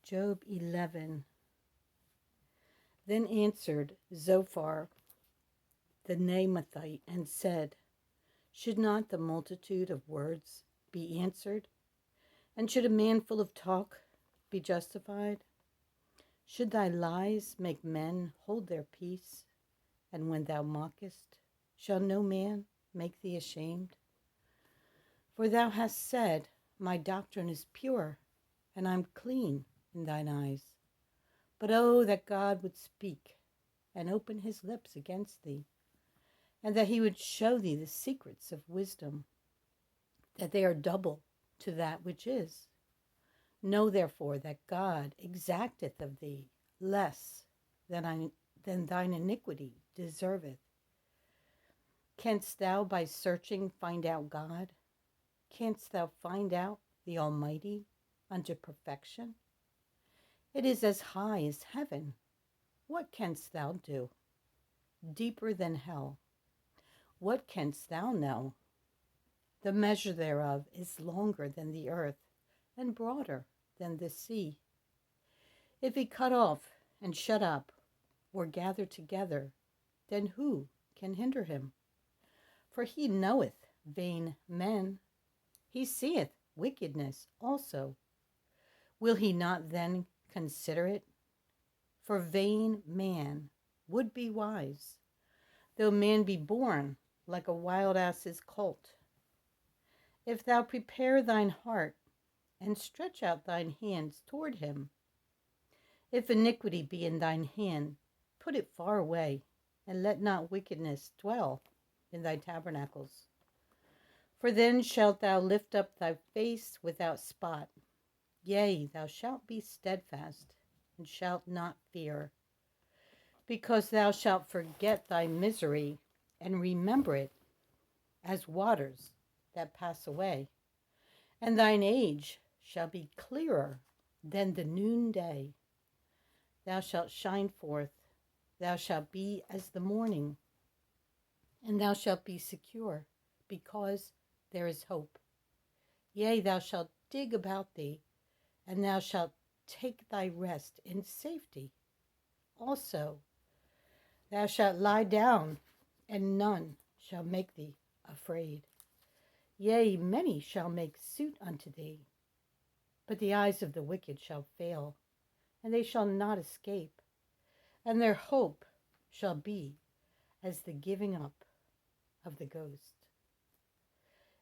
Job 11. Then answered Zophar the Naamathite and said, Should not the multitude of words be answered? And should a man full of talk be justified? Should thy lies make men hold their peace? And when thou mockest, shall no man make thee ashamed? For thou hast said, My doctrine is pure, and I am clean in thine eyes. But oh, that God would speak and open his lips against thee, and that he would show thee the secrets of wisdom, that they are double to that which is. Know therefore that God exacteth of thee less than thine iniquity deserveth. Canst thou by searching find out God? Canst thou find out the Almighty unto perfection? It is as high as heaven. What canst thou do? Deeper than hell. What canst thou know? The measure thereof is longer than the earth, and broader than the sea. If he cut off and shut up, or gather together, then who can hinder him? For he knoweth vain men. He seeth wickedness also. Will he not then consider it? For vain man would be wise, though man be born like a wild ass's colt. If thou prepare thine heart, and stretch out thine hands toward him, if iniquity be in thine hand, put it far away, and let not wickedness dwell in thy tabernacles. For then shalt thou lift up thy face without spot. Yea, thou shalt be steadfast, and shalt not fear, because thou shalt forget thy misery, and remember it as waters that pass away. And thine age shall be clearer than the noonday. Thou shalt shine forth, thou shalt be as the morning, and thou shalt be secure, because there is hope. Yea, thou shalt dig about thee, and thou shalt take thy rest in safety. Also, thou shalt lie down, and none shall make thee afraid. Yea, many shall make suit unto thee, but the eyes of the wicked shall fail, and they shall not escape, and their hope shall be as the giving up of the ghost.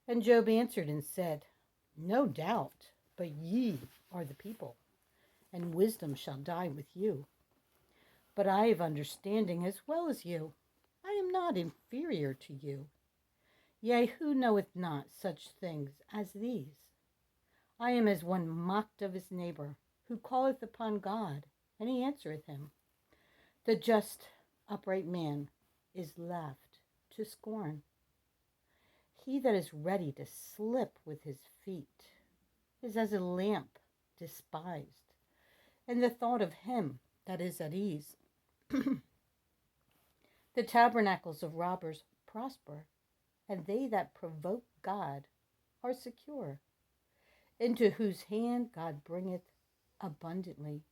And Job answered and said, No doubt, but ye are the people, and wisdom shall die with you. But I have understanding as well as you. I am not inferior to you. Yea, who knoweth not such things as these? I am as one mocked of his neighbor, who calleth upon God, and he answereth him. The just, upright man is laughed to scorn. He that is ready to slip with his feet is as a lamp despised, and the thought of him that is at ease. The tabernacles of robbers prosper, and they that provoke God are secure, into whose hand God bringeth abundantly.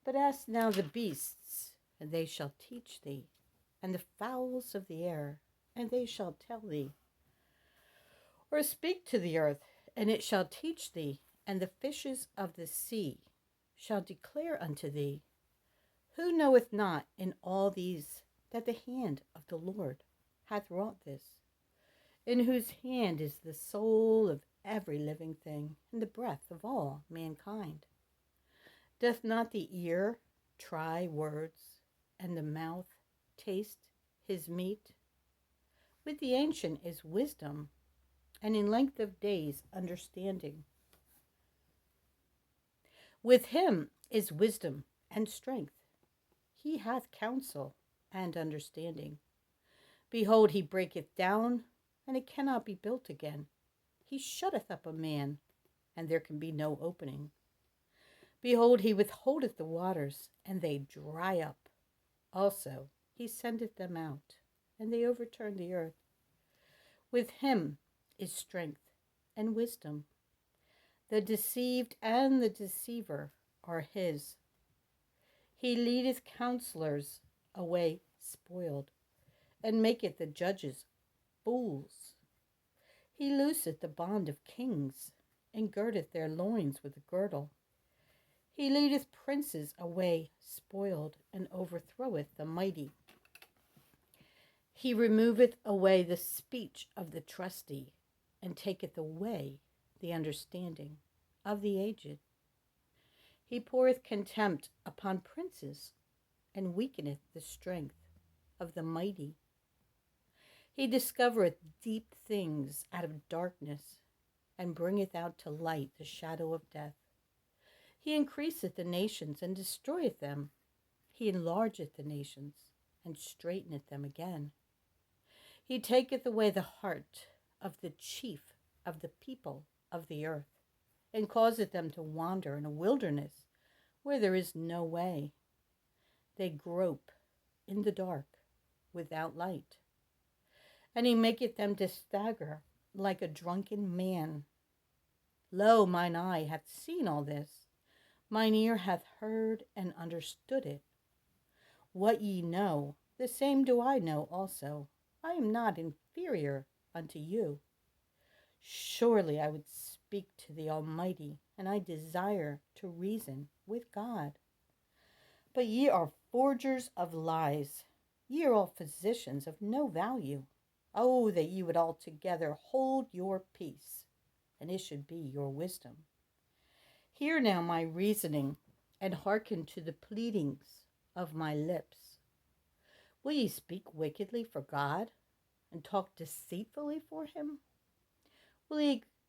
But ask now the beasts, and they shall teach thee, and the fowls of the air, and they shall tell thee. Or speak to the earth, and it shall teach thee, and the fishes of the sea shall declare unto thee. Who knoweth not in all these that the hand of the Lord hath wrought this, in whose hand is the soul of every living thing, and the breath of all mankind? Doth not the ear try words, and the mouth taste his meat? With the ancient is wisdom, and in length of days understanding. With him is wisdom and strength. He hath counsel and understanding. Behold, he breaketh down, and it cannot be built again. He shutteth up a man, and there can be no opening. Behold, he withholdeth the waters, and they dry up. Also, he sendeth them out, and they overturn the earth. With him is strength and wisdom. The deceived and the deceiver are his. He leadeth counselors away spoiled, and maketh the judges fools. He looseth the bond of kings, and girdeth their loins with a girdle. He leadeth princes away spoiled, and overthroweth the mighty. He removeth away the speech of the trusty, and taketh away the understanding of the aged. He poureth contempt upon princes, and weakeneth the strength of the mighty. He discovereth deep things out of darkness, and bringeth out to light the shadow of death. He increaseth the nations, and destroyeth them. He enlargeth the nations, and straiteneth them again. He taketh away the heart of the chief of the people of the earth, and causeth them to wander in a wilderness where there is no way. They grope in the dark without light. And he maketh them to stagger like a drunken man. Lo, mine eye hath seen all this, mine ear hath heard and understood it. What ye know, the same do I know also. I am not inferior unto you. Surely I would speak to the Almighty, and I desire to reason with God. But ye are forgers of lies. Ye are all physicians of no value. Oh, that ye would altogether hold your peace, and it should be your wisdom. Hear now my reasoning, and hearken to the pleadings of my lips. Will ye speak wickedly for God, and talk deceitfully for him?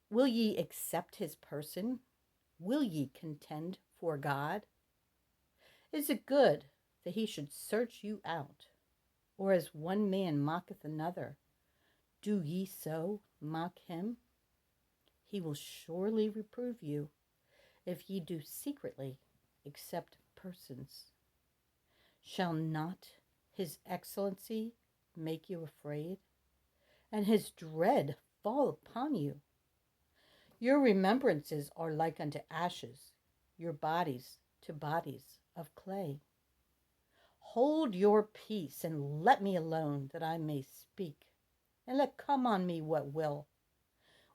Will ye accept his person? Will ye contend for God? Is it good that he should search you out? Or as one man mocketh another, do ye so mock him? He will surely reprove you, if ye do secretly accept persons. Shall not his excellency make you afraid, and his dread fall upon you? Your remembrances are like unto ashes, your bodies to bodies of clay. Hold your peace, and let me alone, that I may speak, and let come on me what will.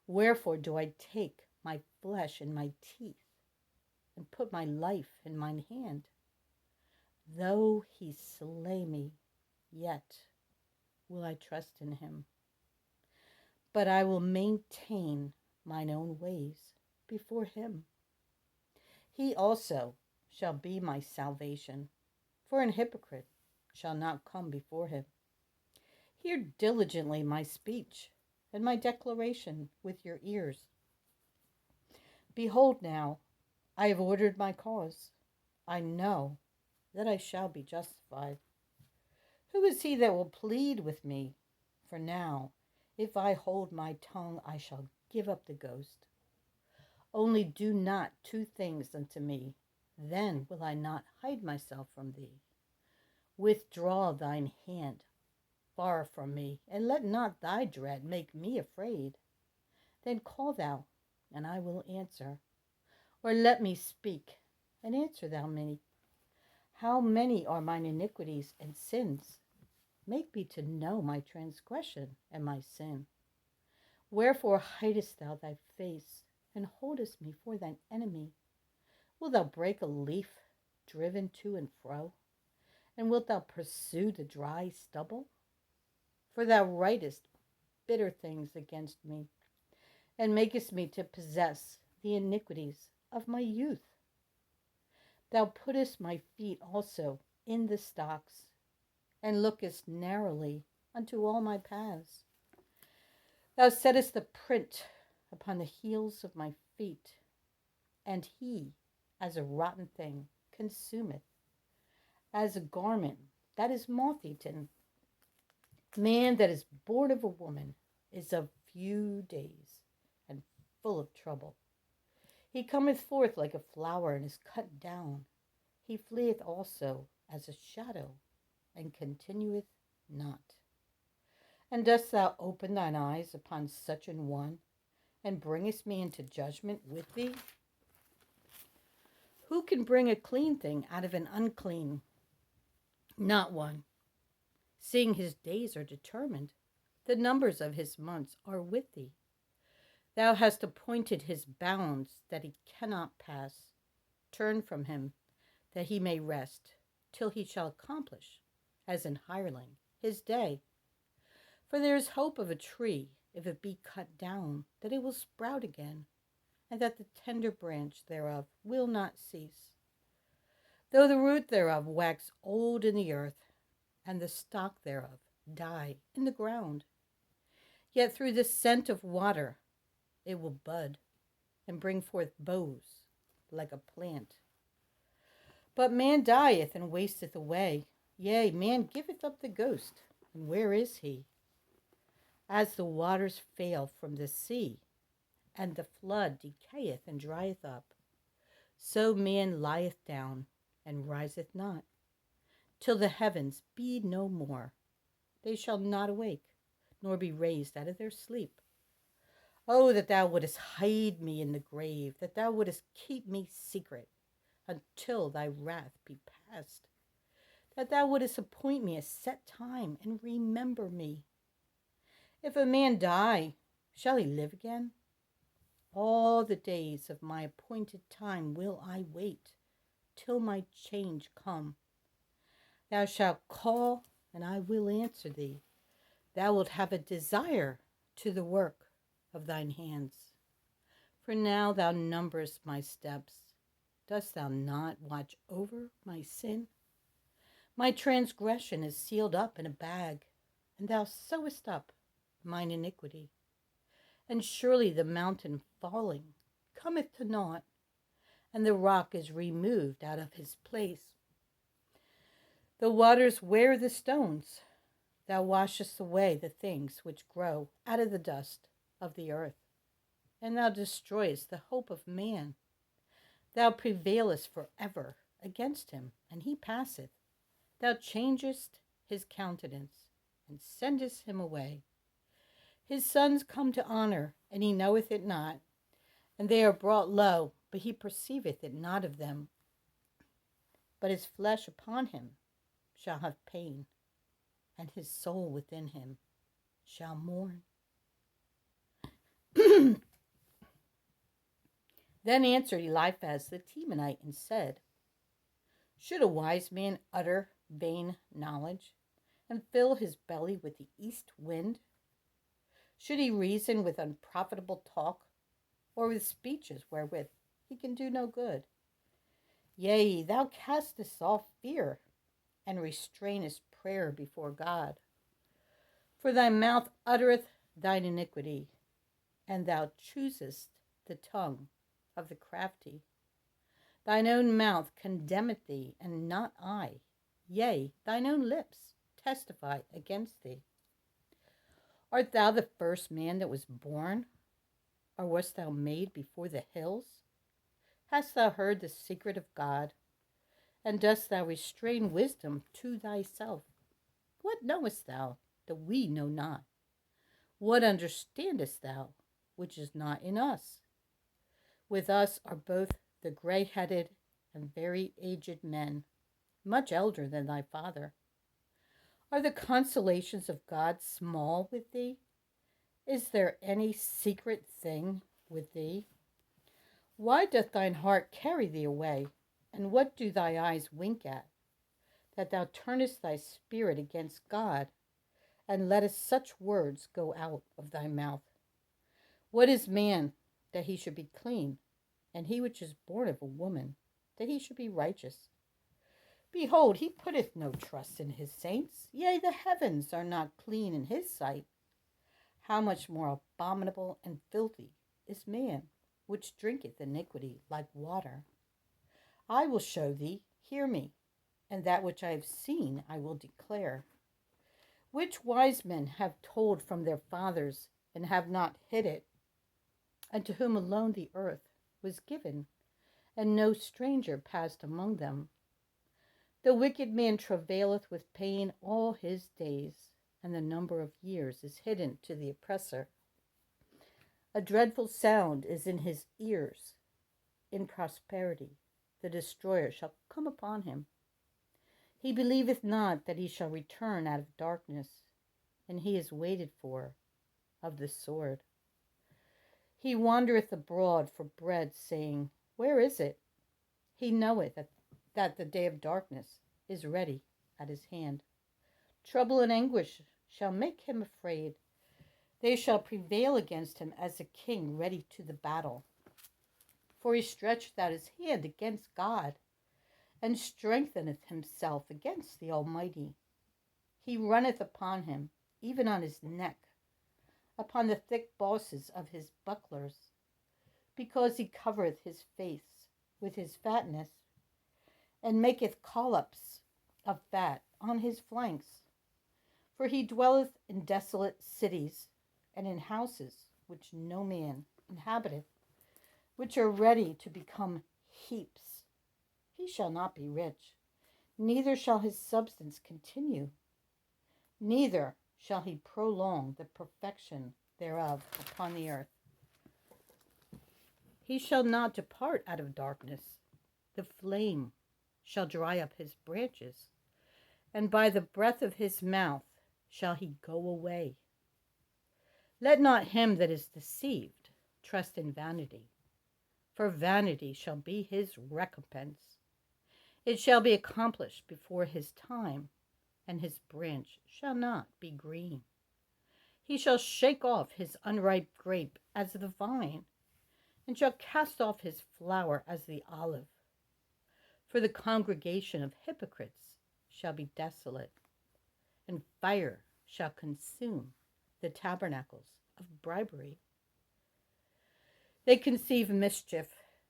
Wherefore do I take my flesh in my teeth, and put my life in mine hand? Though he slay me, yet will I trust in him. But I will maintain mine own ways before him. He also shall be my salvation, for an hypocrite shall not come before him. Hear diligently my speech, and my declaration with your ears. Behold now, I have ordered my cause. I know that I shall be justified. Who is he that will plead with me? For now, if I hold my tongue, I shall give up the ghost. Only do not two things unto me, then will I not hide myself from thee. Withdraw thine hand far from me, and let not thy dread make me afraid. Then call thou, and I will answer. Or let me speak, and answer thou me. How many are mine iniquities and sins? Make me to know my transgression and my sin. Wherefore hidest thou thy face, and holdest me for thine enemy? Wilt thou break a leaf driven to and fro? And wilt thou pursue the dry stubble? For thou writest bitter things against me, and makest me to possess the iniquities of my youth. Thou puttest my feet also in the stocks, and lookest narrowly unto all my paths. Thou settest the print upon the heels of my feet, and he, as a rotten thing, consumeth, as a garment that is moth-eaten. Man that is born of a woman is of few days, and full of trouble. He cometh forth like a flower, and is cut down. He fleeth also as a shadow, and continueth not. And dost thou open thine eyes upon such an one, and bringest me into judgment with thee? Who can bring a clean thing out of an unclean? Not one. Seeing his days are determined, the numbers of his months are with thee. Thou hast appointed his bounds that he cannot pass. Turn from him, that he may rest, till he shall accomplish, as an hireling, his day. For there is hope of a tree, if it be cut down, that it will sprout again, and that the tender branch thereof will not cease. Though the root thereof wax old in the earth, and the stock thereof die in the ground, yet through the scent of water it will bud, and bring forth boughs like a plant. But man dieth and wasteth away. Yea, man giveth up the ghost, and where is he? As the waters fail from the sea, and the flood decayeth and drieth up, so man lieth down and riseth not, till the heavens be no more. They shall not awake, nor be raised out of their sleep. Oh, that thou wouldest hide me in the grave, that thou wouldest keep me secret until thy wrath be past, that thou wouldest appoint me a set time and remember me. If a man die, shall he live again? All the days of my appointed time will I wait, till my change come. Thou shalt call, and I will answer thee. Thou wilt have a desire to the work of thine hands. For now thou numberest my steps. Dost thou not watch over my sin? My transgression is sealed up in a bag, and thou sewest up mine iniquity. And surely the mountain falling cometh to naught, and the rock is removed out of his place. The waters wear the stones. Thou washest away the things which grow out of the dust of the earth, and thou destroyest the hope of man. Thou prevailest forever against him, and he passeth. Thou changest his countenance, and sendest him away. His sons come to honor, and he knoweth it not, and they are brought low, but he perceiveth it not of them. But his flesh upon him shall have pain, and his soul within him shall mourn. Then answered Eliphaz the Temanite and said, Should a wise man utter vain knowledge, and fill his belly with the east wind? Should he reason with unprofitable talk, or with speeches wherewith he can do no good? Yea, thou castest off fear, and restrainest prayer before God. For thy mouth uttereth thine iniquity, and thou choosest the tongue of the crafty. Thine own mouth condemneth thee, and not I. Yea, thine own lips testify against thee. Art thou the first man that was born, or wast thou made before the hills? Hast thou heard the secret of God, and dost thou restrain wisdom to thyself? What knowest thou that we know not? What understandest thou which is not in us? With us are both the gray-headed and very aged men, much elder than thy father. Are the consolations of God small with thee? Is there any secret thing with thee? Why doth thine heart carry thee away, and what do thy eyes wink at, that thou turnest thy spirit against God, and lettest such words go out of thy mouth? What is man, that he should be clean, and he which is born of a woman, that he should be righteous? Behold, he putteth no trust in his saints. Yea, the heavens are not clean in his sight. How much more abominable and filthy is man, which drinketh iniquity like water? I will show thee, hear me, and that which I have seen I will declare. Which wise men have told from their fathers, and have not hid it, and to whom alone the earth was given, and no stranger passed among them? The wicked man travaileth with pain all his days, and the number of years is hidden to the oppressor. A dreadful sound is in his ears. In prosperity the destroyer shall come upon him. He believeth not that he shall return out of darkness, and he is waited for of the sword. He wandereth abroad for bread, saying, Where is it? He knoweth that the day of darkness is ready at his hand. Trouble and anguish shall make him afraid. They shall prevail against him as a king ready to the battle. For he stretcheth out his hand against God, and strengtheneth himself against the Almighty. He runneth upon him, even on his neck, upon the thick bosses of his bucklers, because he covereth his face with his fatness, and maketh collops of fat on his flanks. For he dwelleth in desolate cities, and in houses which no man inhabiteth, which are ready to become heaps. He shall not be rich, neither shall his substance continue, neither shall he prolong the perfection thereof upon the earth. He shall not depart out of darkness. The flame shall dry up his branches, and by the breath of his mouth shall he go away. Let not him that is deceived trust in vanity, for vanity shall be his recompense. It shall be accomplished before his time, and his branch shall not be green. He shall shake off his unripe grape as the vine, and shall cast off his flower as the olive. For the congregation of hypocrites shall be desolate, and fire shall consume the tabernacles of bribery. They conceive mischief,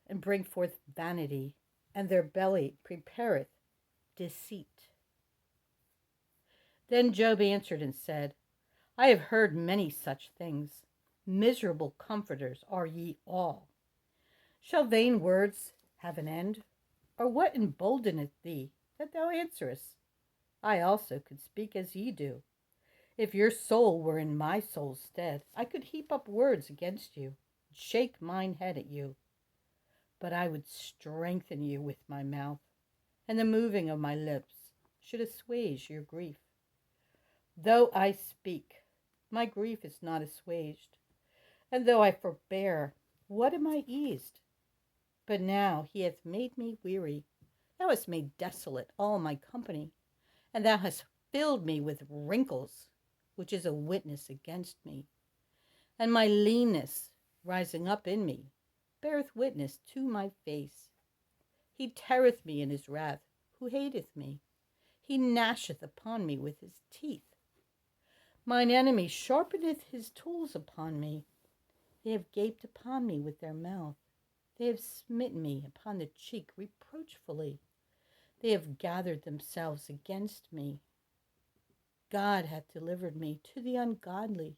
and bring forth vanity, and their belly prepareth deceit. Then Job answered and said, I have heard many such things. Miserable comforters are ye all. Shall vain words have an end? Or what emboldeneth thee that thou answerest? I also could speak as ye do. If your soul were in my soul's stead, I could heap up words against you, and shake mine head at you. But I would strengthen you with my mouth, and the moving of my lips should assuage your grief. Though I speak, my grief is not assuaged, and though I forbear, what am I eased? But now he hath made me weary. Thou hast made desolate all my company, and thou hast filled me with wrinkles, which is a witness against me. And my leanness, rising up in me, beareth witness to my face. He teareth me in his wrath, who hateth me. He gnasheth upon me with his teeth. Mine enemy sharpeneth his tools upon me. They have gaped upon me with their mouth. They have smitten me upon the cheek reproachfully. They have gathered themselves against me. God hath delivered me to the ungodly,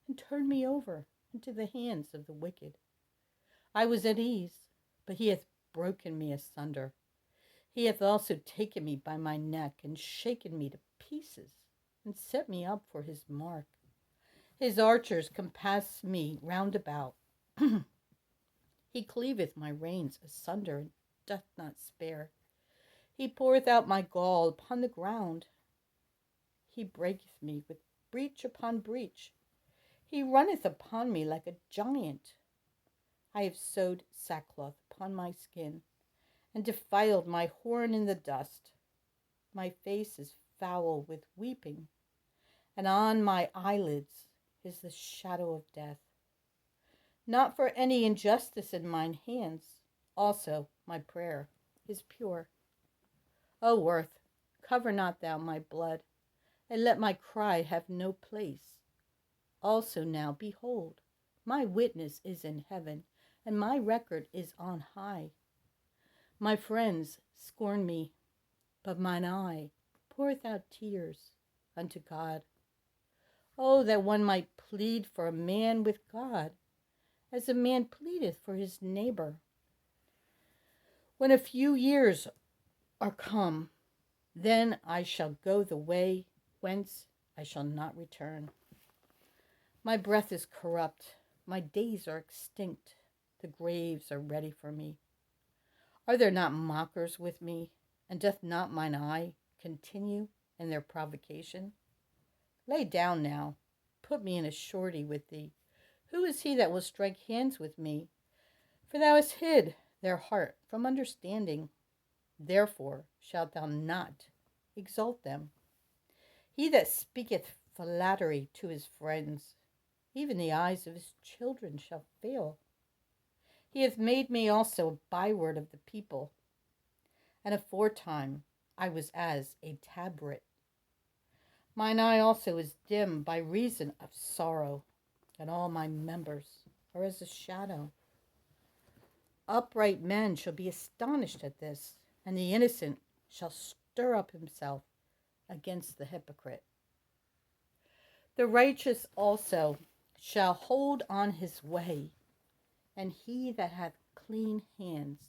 and turned me over into the hands of the wicked. I was at ease, but he hath broken me asunder. He hath also taken me by my neck, and shaken me to pieces, and set me up for his mark. His archers compass me round about. He cleaveth my reins asunder, and doth not spare. He poureth out my gall upon the ground. He breaketh me with breach upon breach. He runneth upon me like a giant. I have sewed sackcloth upon my skin, and defiled my horn in the dust. My face is foul with weeping, and on my eyelids is the shadow of death. Not for any injustice in mine hands, also my prayer is pure. O earth, cover not thou my blood, and let my cry have no place. Also now, behold, my witness is in heaven, and my record is on high. My friends scorn me, but mine eye poureth out tears unto God. Oh, that one might plead for a man with God, as a man pleadeth for his neighbor. When a few years are come, then I shall go the way whence I shall not return. My breath is corrupt, My days are extinct. The graves are ready for me. Are there not mockers with me? And doth not mine eye continue in their provocation? Lay down now. Put me in a surety with thee. Who is he that will strike hands with me? For thou hast hid their heart from understanding. Therefore shalt thou not exalt them. He that speaketh flattery to his friends, even the eyes of his children shall fail. He hath made me also a byword of the people, and aforetime I was as a tabret. Mine eye also is dim by reason of sorrow, and all my members are as a shadow. Upright men shall be astonished at this, and the innocent shall stir up himself against the hypocrite. The righteous also shall hold on his way, and he that hath clean hands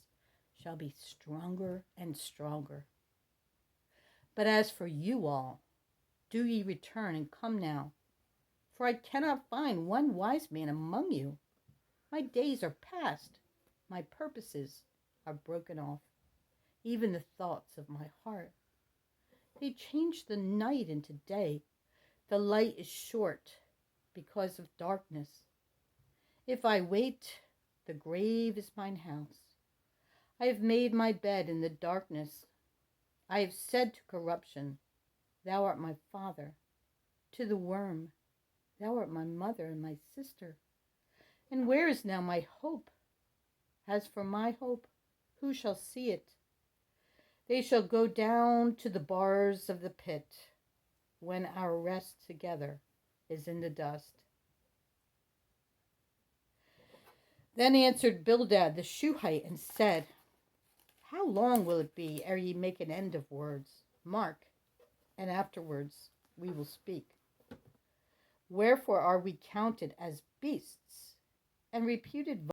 shall be stronger and stronger. But as for you all, do ye return and come now, for I cannot find one wise man among you. My days are past, my purposes are broken off, even the thoughts of my heart. They change the night into day. The light is short because of darkness. If I wait, the grave is mine house. I have made my bed in the darkness. I have said to corruption, thou art my father. To the worm, thou art my mother and my sister. And where is now my hope? As for my hope, who shall see it? They shall go down to the bars of the pit when our rest together is in the dust. Then answered Bildad the Shuhite and said, how long will it be ere ye make an end of words? Mark, and afterwards we will speak. Wherefore are we counted as beasts and reputed